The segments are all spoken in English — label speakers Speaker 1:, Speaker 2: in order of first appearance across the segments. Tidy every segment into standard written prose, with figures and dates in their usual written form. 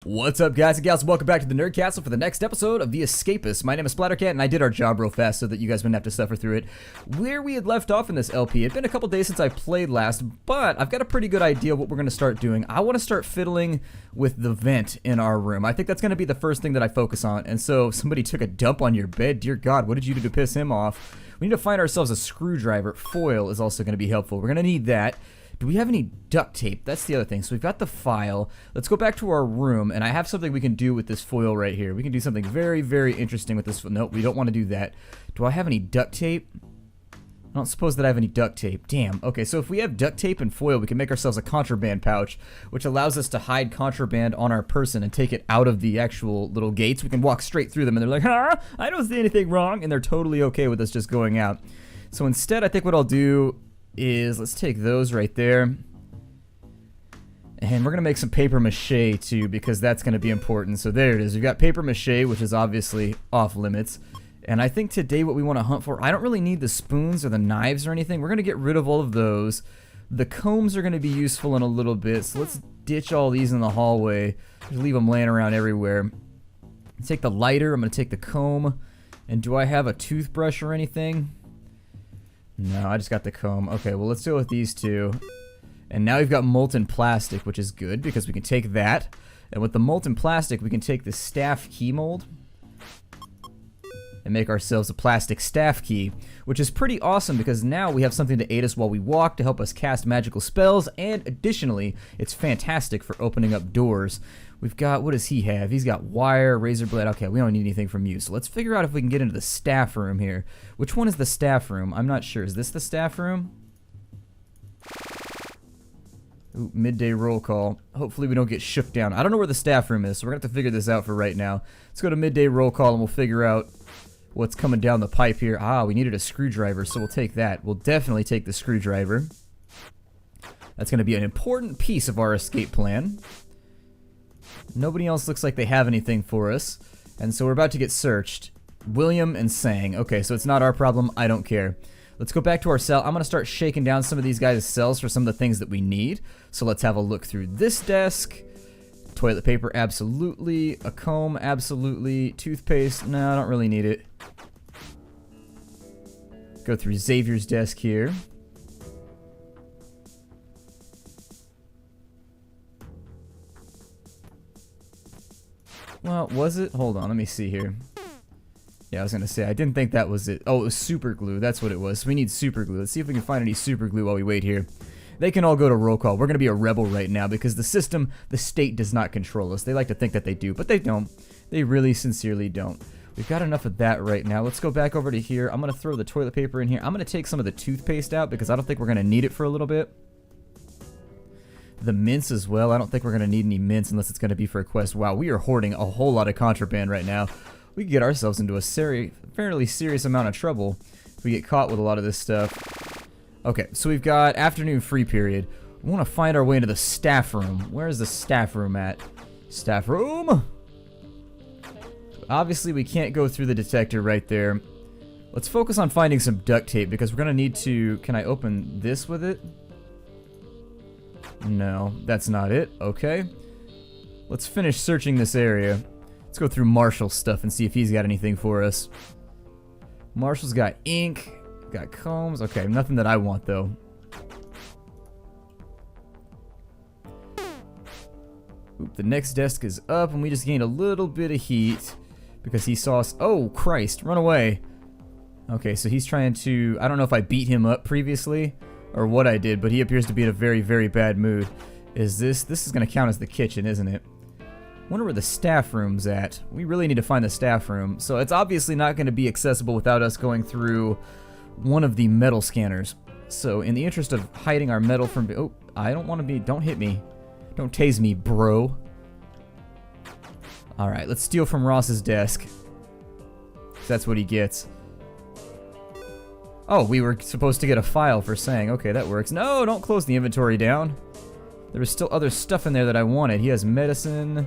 Speaker 1: What's up, guys and gals? Welcome back to the Nerd Castle for the next episode of The Escapists. My name is Splattercat, and I did our job real fast so that you guys wouldn't have to suffer through it. Where we had left off in this LP, it'd been a couple days since I played last, but I've got a pretty good idea of what we're going to start doing. I want to start fiddling with the vent in our room. I think that's going to be the first thing that I focus on. And so, somebody took a dump on your bed. Dear God, what did you do to piss him off? We need to find ourselves a screwdriver. Foil is also going to be helpful. We're going to need that. Do we have any duct tape? That's the other thing. So we've got the file. Let's go back to our room, and I have something we can do with this foil right here. We can do something very, very interesting with this. Nope, we don't want to do that. Do I have any duct tape? I don't suppose that I have any duct tape. Damn. Okay, so if we have duct tape and foil, we can make ourselves a contraband pouch, which allows us to hide contraband on our person and take it out of the actual little gates. We can walk straight through them, and they're like, huh? I don't see anything wrong, and they're totally okay with us just going out. So instead, I think what I'll do is let's take those right there, and we're gonna make some paper mache too, because that's gonna be important. So there it is. We've got paper mache, which is obviously off limits, and I think today what we want to hunt for, I don't really need the spoons or the knives or anything. We're gonna get rid of all of those. The combs are gonna be useful in a little bit, so let's ditch all these in the hallway. Just leave them laying around everywhere. Take the lighter. I'm gonna take the comb. And do I have a toothbrush or anything? No, I just got the comb. Okay, well, let's deal with these two. And now we've got molten plastic, which is good because we can take that. And with the molten plastic, we can take the staff key mold and make ourselves a plastic staff key, which is pretty awesome because now we have something to aid us while we walk, to help us cast magical spells, and additionally, it's fantastic for opening up doors. We've got, what does he have? He's got wire, razor blade. Okay, we don't need anything from you. So let's figure out if we can get into the staff room here. Which one is the staff room? I'm not sure. Is this the staff room? Ooh, midday roll call. Hopefully we don't get shook down. I don't know where the staff room is, so we're going to have to figure this out for right now. Let's go to midday roll call and we'll figure out what's coming down the pipe here. Ah, we needed a screwdriver, so we'll take that. We'll definitely take the screwdriver. That's going to be an important piece of our escape plan. Nobody else looks like they have anything for us, and so we're about to get searched. William and Sang. Okay, so it's not our problem. I don't care. Let's go back to our cell. I'm going to start shaking down some of these guys' cells for some of the things that we need. So let's have a look through this desk. Toilet paper, absolutely. A comb, absolutely. Toothpaste, no, I don't really need it. Go through Xavier's desk here. Well, was it? Hold on, let me see here. Yeah, I was gonna say, I didn't think that was it. Oh, it was super glue, that's what it was. So we need super glue. Let's see if we can find any super glue while we wait here. They can all go to roll call. We're gonna be a rebel right now because the system, the state does not control us. They like to think that they do, but they don't. They really sincerely don't. We've got enough of that right now. Let's go back over to here. I'm gonna throw the toilet paper in here. I'm gonna take some of the toothpaste out because I don't think we're gonna need it for a little bit. The mints as well. I don't think we're going to need any mints unless it's going to be for a quest. Wow, we are hoarding a whole lot of contraband right now. We could get ourselves into a fairly serious amount of trouble if we get caught with a lot of this stuff. Okay, so we've got afternoon free period. We want to find our way into the staff room. Where is the staff room at? Staff room? Obviously, we can't go through the detector right there. Let's focus on finding some duct tape because we're going to need to... Can I open this with it? No, that's not it. Okay. Let's finish searching this area. Let's go through Marshall's stuff and see if he's got anything for us. Marshall's got ink, got combs. Okay, nothing that I want though. Oop, the next desk is up and we just gained a little bit of heat because he saw us. Oh, Christ, run away. Okay, so he's trying to... I don't know if I beat him up previously or what I did, but he appears to be in a very, very bad mood. This is going to count as the kitchen, isn't it? Wonder where the staff room's at. We really need to find the staff room. So it's obviously not going to be accessible without us going through one of the metal scanners. So in the interest of hiding our metal from... Oh, I don't want to be... Don't hit me. Don't tase me, bro. Alright, let's steal from Ross's desk. That's what he gets. Oh, we were supposed to get a file for Sang. Okay, that works. No, don't close the inventory down. There was still other stuff in there that I wanted. He has medicine,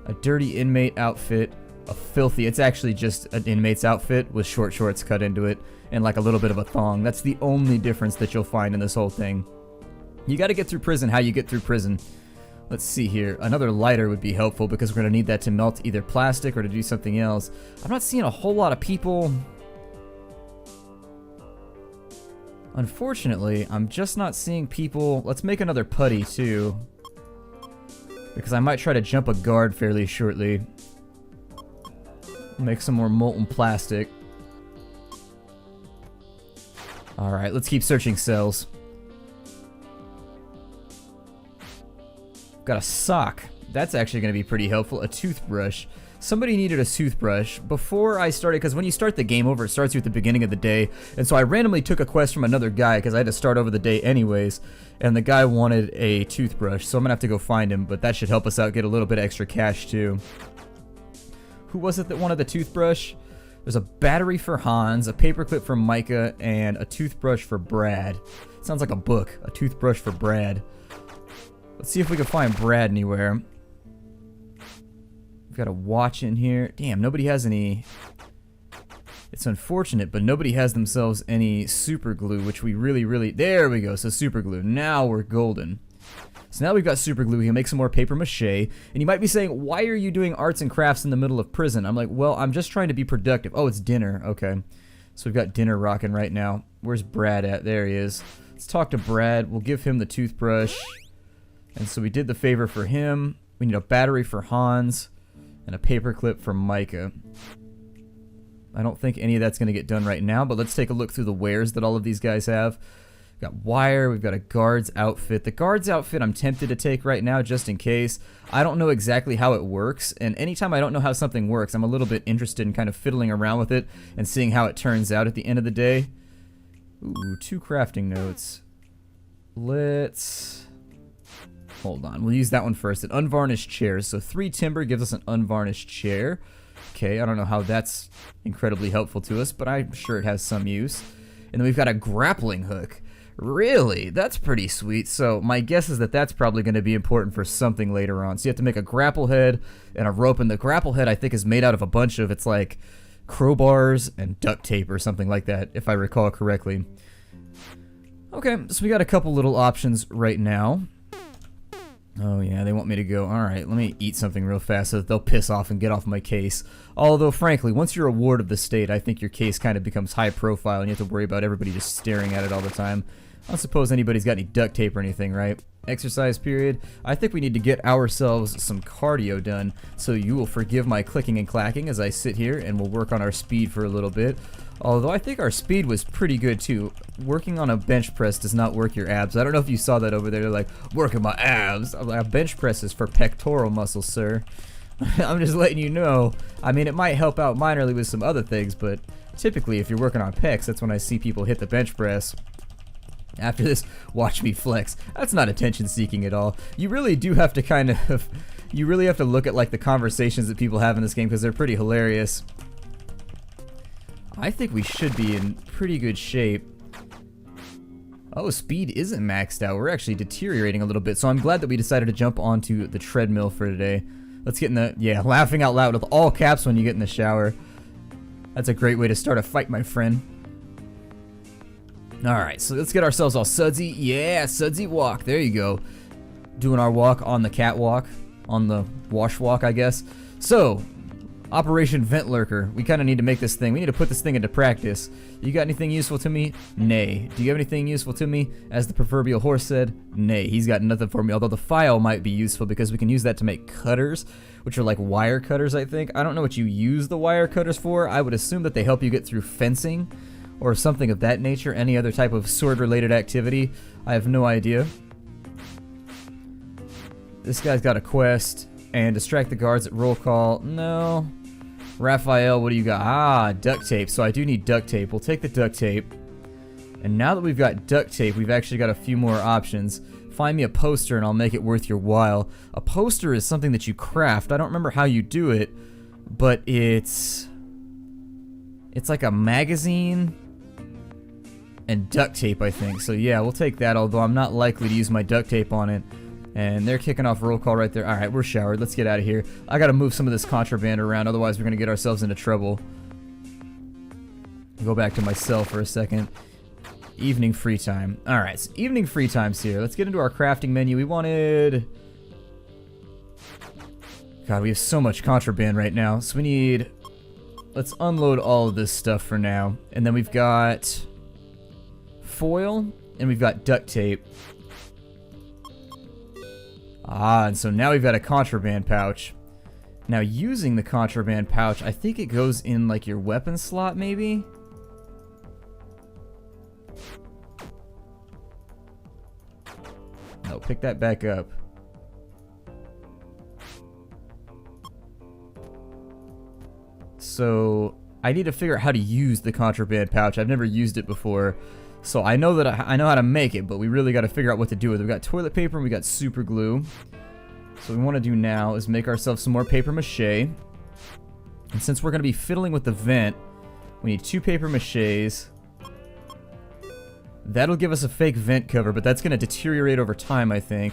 Speaker 1: a dirty inmate outfit, a filthy... It's actually just an inmate's outfit with short shorts cut into it and like a little bit of a thong. That's the only difference that you'll find in this whole thing. You gotta get through prison how you get through prison. Let's see here. Another lighter would be helpful because we're going to need that to melt either plastic or to do something else. I'm not seeing a whole lot of people. Unfortunately, I'm just not seeing people. Let's make another putty too, because I might try to jump a guard fairly shortly. Make some more molten plastic. Alright, let's keep searching cells. Got a sock. That's actually going to be pretty helpful. A toothbrush. Somebody needed a toothbrush before I started, because when you start the game over, it starts you at the beginning of the day. And so I randomly took a quest from another guy because I had to start over the day anyways. And the guy wanted a toothbrush, so I'm going to have to go find him. But that should help us out get a little bit extra cash too. Who was it that wanted the toothbrush? There's a battery for Hans, a paperclip for Micah, and a toothbrush for Brad. Sounds like a book. A toothbrush for Brad. Let's see if we can find Brad anywhere. We've got a watch in here. Damn, nobody has any... It's unfortunate, but nobody has themselves any super glue, which we really... There we go, so super glue. Now we're golden. So now we've got super glue. We can make some more paper mache. And you might be saying, why are you doing arts and crafts in the middle of prison? I'm like, well, I'm just trying to be productive. Oh, it's dinner. Okay. So we've got dinner rocking right now. Where's Brad at? There he is. Let's talk to Brad. We'll give him the toothbrush. And so we did the favor for him. We need a battery for Hans and a paperclip for Micah. I don't think any of that's going to get done right now, but let's take a look through the wares that all of these guys have. We've got wire, we've got a guard's outfit. The guard's outfit I'm tempted to take right now just in case. I don't know exactly how it works, and anytime I don't know how something works, I'm a little bit interested in kind of fiddling around with it and seeing how it turns out at the end of the day. Ooh, 2 crafting notes. Let's... Hold on, we'll use that one first. An unvarnished chair. So 3 timber gives us an unvarnished chair. Okay, I don't know how that's incredibly helpful to us, but I'm sure it has some use. And then we've got a grappling hook. Really? That's pretty sweet. So my guess is that that's probably going to be important for something later on. So you have to make a grapple head and a rope. And the grapple head, I think, is made out of a bunch of, it's like crowbars and duct tape or something like that, if I recall correctly. Okay, so we got a couple little options right now. Oh yeah, they want me to go. Alright, let me eat something real fast so that they'll piss off and get off my case. Although, frankly, once you're a ward of the state, I think your case kind of becomes high profile and you have to worry about everybody just staring at it all the time. I don't suppose anybody's got any duct tape or anything, right? Exercise period. I think we need to get ourselves some cardio done, so you will forgive my clicking and clacking as I sit here and we'll work on our speed for a little bit. Although I think our speed was pretty good too. Working on a bench press does not work your abs. I don't know if you saw that over there. They're like, working my abs. I'm like, a bench press is for pectoral muscles, sir. I'm just letting you know. I mean, it might help out minorly with some other things, but typically if you're working on pecs, that's when I see people hit the bench press. After this, watch me flex. That's not attention seeking at all. You really do have to kind of, you really have to look at like the conversations that people have in this game because they're pretty hilarious. I think we should be in pretty good shape. Oh, speed isn't maxed out. We're actually deteriorating a little bit, so I'm glad that we decided to jump onto the treadmill for today. Let's get in the, yeah, laughing out loud with all caps when you get in the shower. That's a great way to start a fight, my friend. Alright, so let's get ourselves all sudsy. Yeah, sudsy walk. There you go. Doing our walk on the catwalk. On the wash walk, I guess. So, Operation Vent Lurker. We kind of need to make this thing. We need to put this thing into practice. You got anything useful to me? Nay. Do you have anything useful to me? As the proverbial horse said, nay. He's got nothing for me. Although the file might be useful because we can use that to make cutters, which are like wire cutters, I think. I don't know what you use the wire cutters for. I would assume that they help you get through fencing or something of that nature. Any other type of sword-related activity. I have no idea. This guy's got a quest. And distract the guards at roll call. No. Raphael, what do you got? Ah, duct tape. So I do need duct tape. We'll take the duct tape. And now that we've got duct tape, we've actually got a few more options. Find me a poster and I'll make it worth your while. A poster is something that you craft. I don't remember how you do it, but it's like a magazine and duct tape, I think. So yeah, we'll take that, although I'm not likely to use my duct tape on it. And they're kicking off roll call right there. Alright, we're showered. Let's get out of here. I gotta move some of this contraband around, otherwise we're gonna get ourselves into trouble. Go back to my cell for a second. Evening free time. Alright, so evening free time's here. Let's get into our crafting menu. We wanted God, we have so much contraband right now. So we need... Let's unload all of this stuff for now. And then we've got foil and we've got duct tape. Ah, and so now we've got a contraband pouch. Now using the contraband pouch, I think it goes in like your weapon slot maybe? No, pick that back up. So I need to figure out how to use the contraband pouch. I've never used it before. So I know that I know how to make it, but we really got to figure out what to do with it. We've got toilet paper and we got super glue. So what we want to do now is make ourselves some more paper mache. And since we're going to be fiddling with the vent, we need 2 paper maches. That'll give us a fake vent cover, but that's going to deteriorate over time, I think.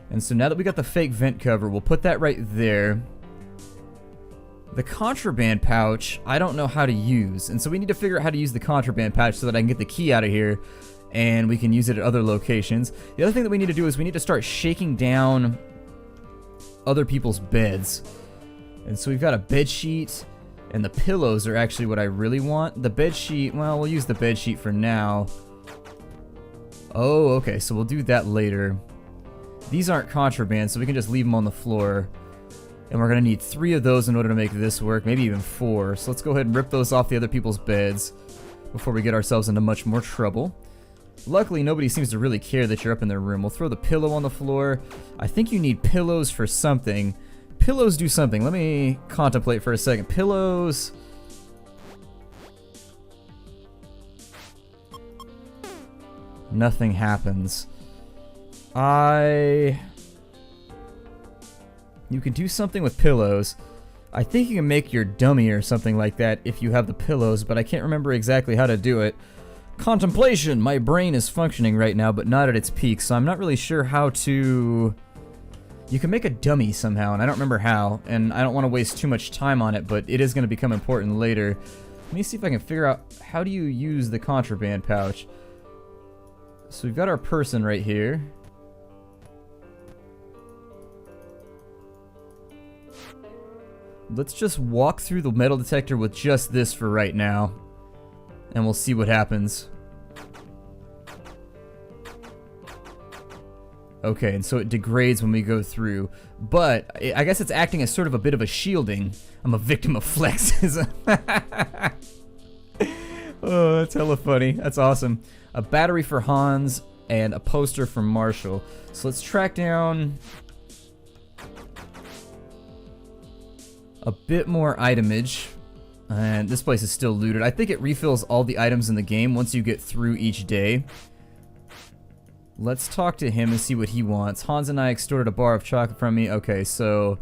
Speaker 1: And so now that we got the fake vent cover, we'll put that right there. The contraband pouch, I don't know how to use, and so we need to figure out how to use the contraband pouch so that I can get the key out of here and we can use it at other locations. The other thing that we need to do is we need to start shaking down other people's beds. And so we've got a bed sheet, and the pillows are actually what I really want. The bed sheet, well, we'll use the bed sheet for now. Oh, okay, so we'll do that later. These aren't contraband, so we can just leave them on the floor. And we're going to need 3 of those in order to make this work, maybe even 4. So let's go ahead and rip those off the other people's beds before we get ourselves into much more trouble. Luckily, nobody seems to really care that you're up in their room. We'll throw the pillow on the floor. I think you need pillows for something. Pillows do something. Let me contemplate for a second. Pillows... Nothing happens. You can do something with pillows. I think you can make your dummy or something like that if you have the pillows, but I can't remember exactly how to do it. Contemplation! My brain is functioning right now, but not at its peak, so I'm not really sure how to... You can make a dummy somehow, and I don't remember how, and I don't want to waste too much time on it, but it is going to become important later. Let me see if I can figure out how do you use the contraband pouch. So we've got our person right here. Let's just walk through the metal detector with just this for right now. And we'll see what happens. Okay, and so it degrades when we go through. But I guess it's acting as sort of a bit of a shielding. I'm a victim of flexism. Oh, that's hella funny. That's awesome. A battery for Hans and a poster for Marshall. So let's track down... a bit more itemage, and this place is still looted. I think it refills all the items in the game once you get through each day. Let's talk to him and see what he wants. Hans and I extorted a bar of chocolate from me. Okay, so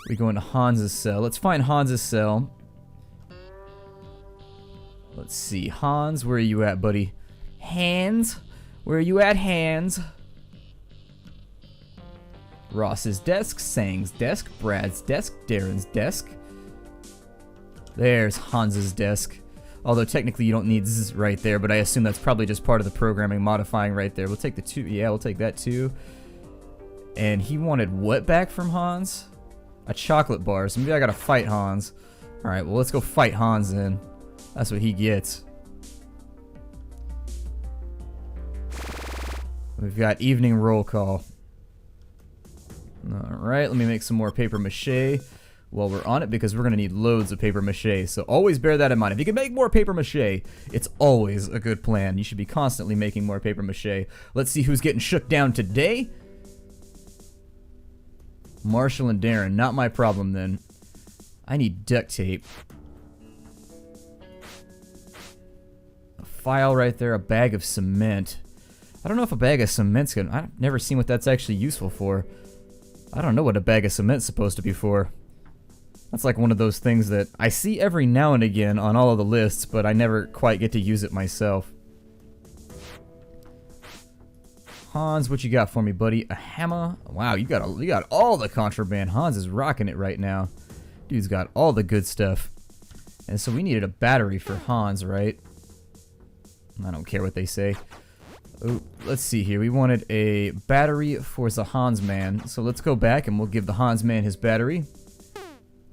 Speaker 1: we go into Hans's cell. Let's find Hans's cell. Let's see. Hans, where are you at, buddy? Hans? Where are you at, Hans? Ross's desk, Sang's desk, Brad's desk, Darren's desk. There's Hans's desk. Although technically you don't need Z right there, but I assume that's probably just part of the programming modifying right there. We'll take the 2. Yeah, we'll take that too. And he wanted what back from Hans? A chocolate bar. So maybe I gotta fight Hans. Alright, well let's go fight Hans then. That's what he gets. We've got evening roll call. Alright, let me make some more paper mache while we're on it, because we're going to need loads of paper mache. So always bear that in mind. If you can make more paper mache, it's always a good plan. You should be constantly making more paper mache. Let's see who's getting shook down today. Marshall and Darren. Not my problem then. I need duct tape. A file right there. A bag of cement. I don't know if a bag of cement's gonna... I've never seen what that's actually useful for. I don't know what a bag of cement's supposed to be for. That's like one of those things that I see every now and again on all of the lists, but I never quite get to use it myself. Hans, what you got for me, buddy? A hammer? Wow, you got all the contraband. Hans is rocking it right now. Dude's got all the good stuff. And so we needed a battery for Hans, right? I don't care what they say. Oh, let's see here. We wanted a battery for the Hans man. So let's go back and we'll give the Hans man his battery.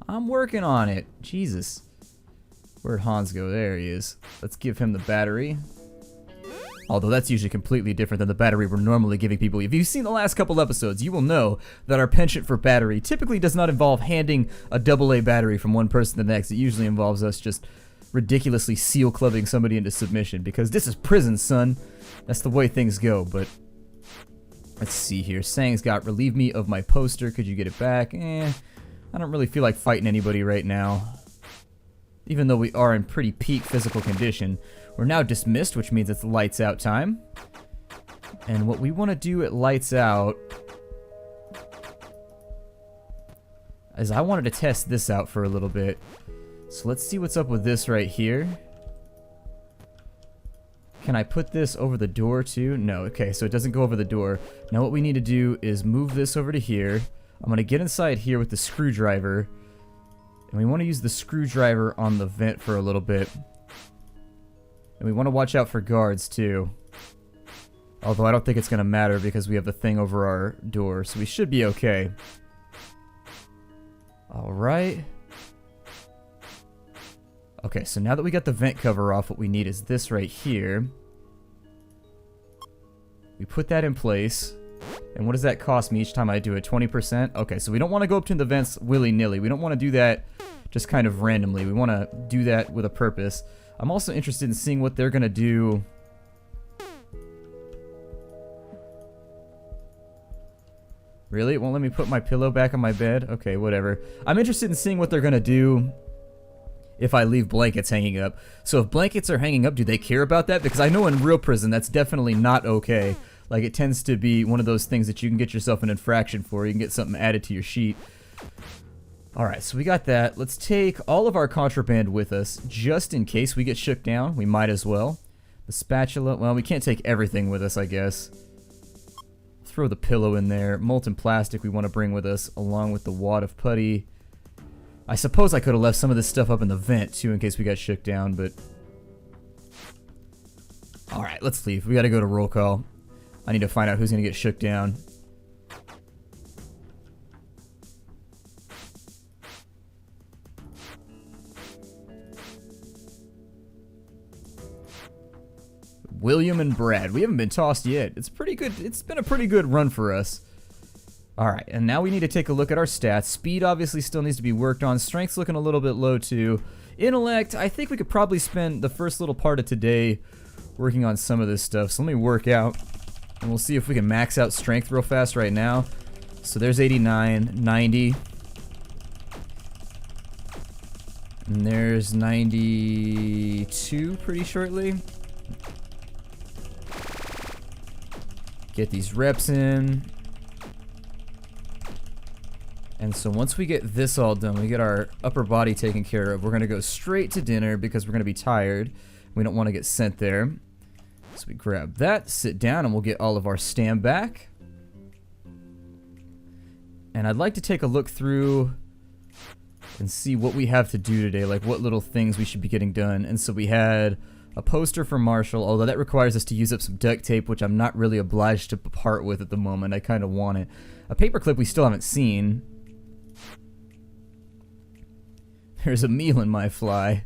Speaker 1: I'm working on it. Jesus. Where'd Hans go? There he is. Let's give him the battery. Although that's usually completely different than the battery we're normally giving people. If you've seen the last couple episodes, you will know that our penchant for battery typically does not involve handing a AA battery from one person to the next. It usually involves us just ridiculously seal clubbing somebody into submission, because this is prison, son. That's the way things go. But let's see here. Sang's got relieve me of my poster. Could you get it back? I don't really feel like fighting anybody right now. Even though we are in pretty peak physical condition. We're now dismissed, which means it's lights out time. And what we want to do at lights out is I wanted to test this out for a little bit. So let's see what's up with this right here. Can I put this over the door too? No. Okay, so it doesn't go over the door. Now what we need to do is move this over to here. I'm going to get inside here with the screwdriver. And we want to use the screwdriver on the vent for a little bit. And we want to watch out for guards too. Although I don't think it's going to matter because we have the thing over our door. So we should be okay. Alright. Okay, so now that we got the vent cover off, what we need is this right here. We put that in place. And what does that cost me each time I do it? 20%? Okay, so we don't want to go up to the vents willy-nilly. We don't want to do that just kind of randomly. We want to do that with a purpose. I'm also interested in seeing what they're going to do. Really? It won't let me put my pillow back on my bed? Okay, whatever. I'm interested in seeing what they're going to do if I leave blankets hanging up. So if blankets are hanging up, do they care about that? Because I know in real prison that's definitely not okay. Like, it tends to be one of those things that you can get yourself an infraction for. You can get something added to your sheet. Alright, so we got that. Let's take all of our contraband with us, just in case we get shook down. We might as well. The spatula, well, we can't take everything with us, I guess. Throw the pillow in there. Molten plastic we want to bring with us, along with the wad of putty. I suppose I could have left some of this stuff up in the vent, too, in case we got shook down, but... Alright, let's leave. We gotta go to roll call. I need to find out who's gonna get shook down. William and Brad. We haven't been tossed yet. It's pretty good. It's been a pretty good run for us. Alright, and now we need to take a look at our stats. Speed obviously still needs to be worked on. Strength's looking a little bit low too. Intellect, I think we could probably spend the first little part of today working on some of this stuff. So let me work out, and we'll see if we can max out strength real fast right now. So there's 89, 90. And there's 92 pretty shortly. Get these reps in. And so once we get this all done, we get our upper body taken care of, we're going to go straight to dinner because we're going to be tired. We don't want to get sent there. So we grab that, sit down, and we'll get all of our stam back. And I'd like to take a look through and see what we have to do today, like what little things we should be getting done. And so we had a poster for Marshall, although that requires us to use up some duct tape, which I'm not really obliged to part with at the moment. I kind of want it. A paperclip we still haven't seen. There's a meal in my fly.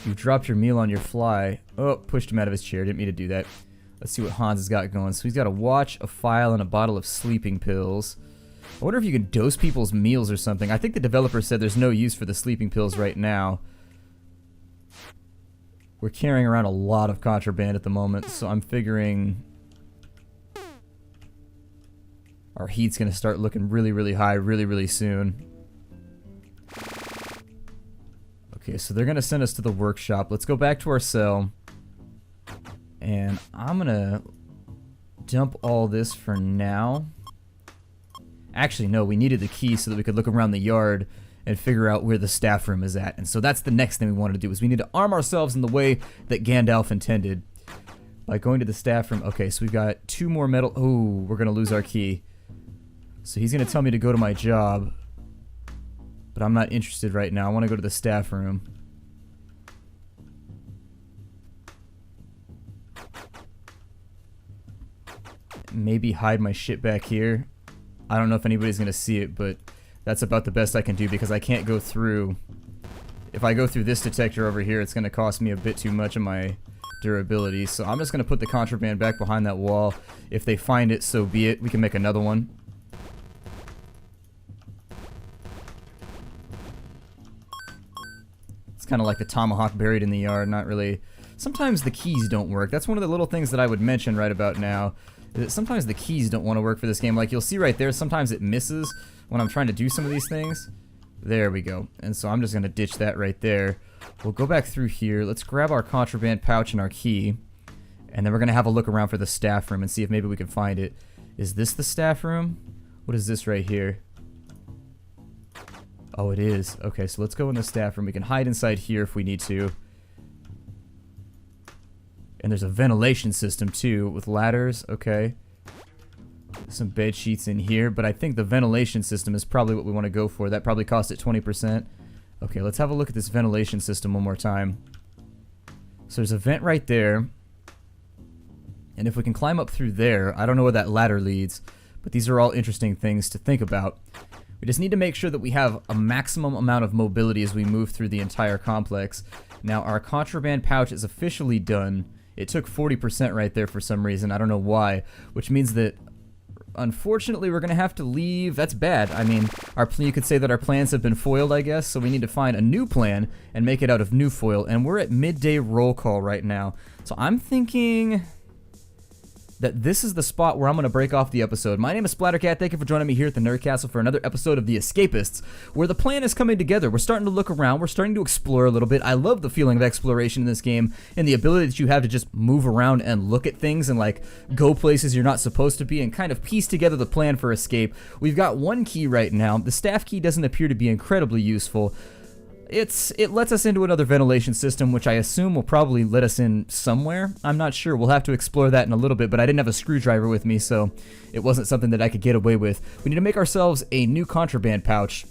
Speaker 1: You dropped your meal on your fly. Oh, pushed him out of his chair. Didn't mean to do that. Let's see what Hans has got going. So he's got a watch, a file, and a bottle of sleeping pills. I wonder if you can dose people's meals or something. I think the developer said there's no use for the sleeping pills right now. We're carrying around a lot of contraband at the moment, so I'm figuring our heat's going to start looking really, really high really, really soon. Okay, so they're going to send us to the workshop. Let's go back to our cell. And I'm going to dump all this for now. Actually, no, we needed the key so that we could look around the yard and figure out where the staff room is at. And so that's the next thing we wanted to do, is we need to arm ourselves in the way that Gandalf intended. By going to the staff room. Okay, so we've got 2 more metal. Oh, we're going to lose our key. So he's going to tell me to go to my job. But I'm not interested right now. I want to go to the staff room. maybe hide my shit back here. I don't know if anybody's gonna see it, but that's about the best I can do because I can't go through. If I go through this detector over here, it's gonna cost me a bit too much of my durability. So I'm just gonna put the contraband back behind that wall. If they find it, so be it. We can make another one. It's kind of like the tomahawk buried in the yard, not really. Sometimes the keys don't work. That's one of the little things that I would mention right about now. Is that sometimes the keys don't want to work for this game. Like you'll see right there, sometimes it misses when I'm trying to do some of these things. There we go. And so I'm just going to ditch that right there. We'll go back through here. Let's grab our contraband pouch and our key. And then we're going to have a look around for the staff room and see if maybe we can find it. Is this the staff room? What is this right here? Oh, it is. Okay, so let's go in the staff room. We can hide inside here if we need to. And there's a ventilation system too with ladders. Okay. Some bed sheets in here, but I think the ventilation system is probably what we want to go for. That probably cost it 20%. Okay, let's have a look at this ventilation system one more time. So there's a vent right there. And if we can climb up through there, I don't know where that ladder leads, but these are all interesting things to think about. We just need to make sure that we have a maximum amount of mobility as we move through the entire complex. Now, our contraband pouch is officially done. It took 40% right there for some reason. I don't know why, which means that unfortunately we're going to have to leave. That's bad. I mean, you could say that our plans have been foiled, I guess, so we need to find a new plan and make it out of new foil. And we're at midday roll call right now. So I'm thinking that this is the spot where I'm going to break off the episode. My name is Splattercat. Thank you for joining me here at the Nerd Castle for another episode of The Escapists, where the plan is coming together. We're starting to look around. We're starting to explore a little bit. I love the feeling of exploration in this game and the ability that you have to just move around and look at things and like go places you're not supposed to be and kind of piece together the plan for escape. We've got one key right now. The staff key doesn't appear to be incredibly useful. It lets us into another ventilation system, which I assume will probably let us in somewhere. I'm not sure. We'll have to explore that in a little bit, but I didn't have a screwdriver with me, so it wasn't something that I could get away with. We need to make ourselves a new contraband pouch.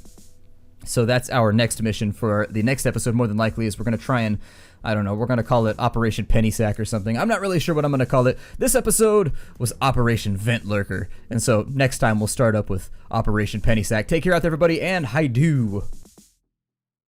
Speaker 1: So that's our next mission for the next episode, more than likely, is we're going to try and, I don't know, we're going to call it Operation Penny Sack or something. I'm not really sure what I'm going to call it. This episode was Operation Vent Lurker, and so next time we'll start up with Operation Penny Sack. Take care out there, everybody, and hi-do.